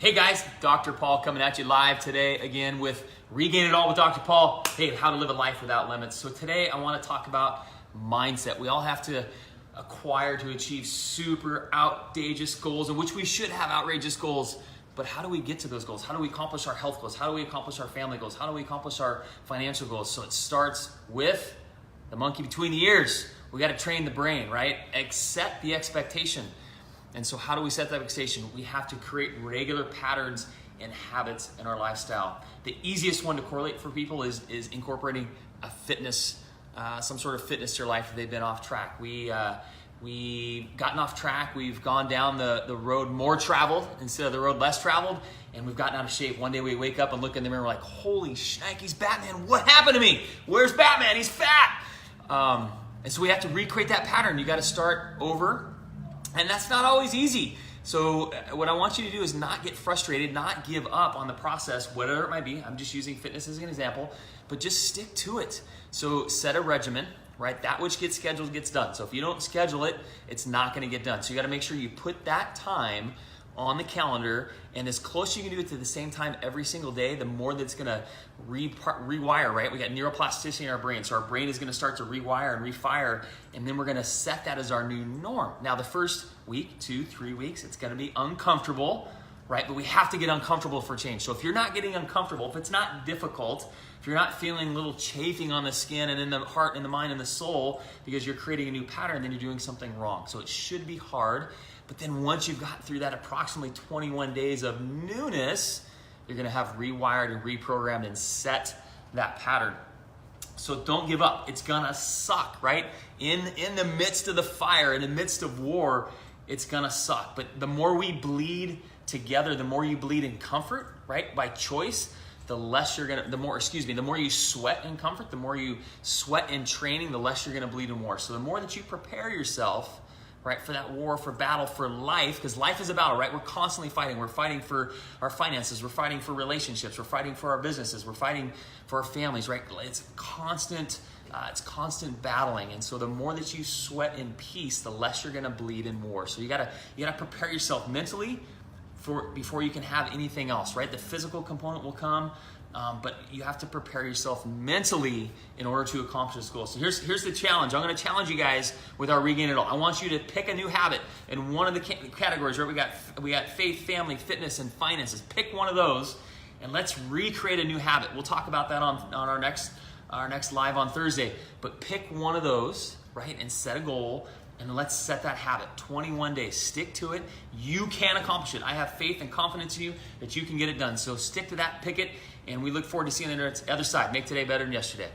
Hey guys, Dr. Paul coming at you live today again with Regain It All with Dr. Paul. Hey, how to live a life without limits. So today I want to talk about mindset. We all have to acquire to achieve super outrageous goals, in which we should have outrageous goals. But how do we get to those goals? How do we accomplish our health goals? How do we accomplish our family goals? How do we accomplish our financial goals? So it starts with the monkey between the ears. We got to train the brain, right? Accept the expectation. And so how do we set that expectation? We have to create regular patterns and habits in our lifestyle. The easiest one to correlate for people is incorporating a fitness, some sort of fitness to your life if they've been off track. We've gotten off track. We've gone down the road more traveled instead of the road less traveled, and we've gotten out of shape. One day we wake up and look in the mirror like, holy shnikes, Batman, what happened to me? Where's Batman? He's fat. And so we have to recreate that pattern. You got to start over. And that's not always easy. So what I want you to do is not get frustrated, not give up on the process, whatever it might be. I'm just using fitness as an example, but just stick to it. So set a regimen, right? That which gets scheduled gets done. So if you don't schedule it, it's not going to get done. So you got to make sure you put that time on the calendar, and as close you can do it to the same time every single day, the more that's going to rewire, right? We got neuroplasticity in our brain, so our brain is going to start to rewire and refire, and then we're going to set that as our new norm. Now, the first week, 2, 3 weeks, it's going to be uncomfortable, right? But we have to get uncomfortable for change. So if you're not getting uncomfortable, if it's not difficult, if you're not feeling a little chafing on the skin and in the heart and the mind and the soul because you're creating a new pattern, then you're doing something wrong. So it should be hard. But then once you've got through that approximately 21 days of newness, you're going to have rewired and reprogrammed and set that pattern. So don't give up. It's going to suck, right? In the midst of the fire, in the midst of war, it's going to suck. But the more we bleed together, the more you bleed in comfort, right? By choice, the more you sweat in comfort, the more you sweat in training, the less you're going to bleed in war. So the more that you prepare yourself, right, for that war, for battle, for life, because life is a battle, right? We're constantly fighting. We're fighting for our finances. We're fighting for relationships. We're fighting for our businesses. We're fighting for our families, right? It's constant battling. And so the more that you sweat in peace, the less you're going to bleed in war. So you gotta prepare yourself mentally before you can have anything else, right? The physical component will come, but you have to prepare yourself mentally in order to accomplish this goal. So here's the challenge. I'm going to challenge you guys with our Regain It All. I want you to pick a new habit in one of the categories, right? We got faith, family, fitness, and finances. Pick one of those, and let's recreate a new habit. We'll talk about that on our next live on Thursday. But pick one of those, right, and set a goal. And let's set that habit. 21 days. Stick to it. You can accomplish it. I have faith and confidence in you that you can get it done. So stick to that, pick it, and we look forward to seeing you on the other side. Make today better than yesterday.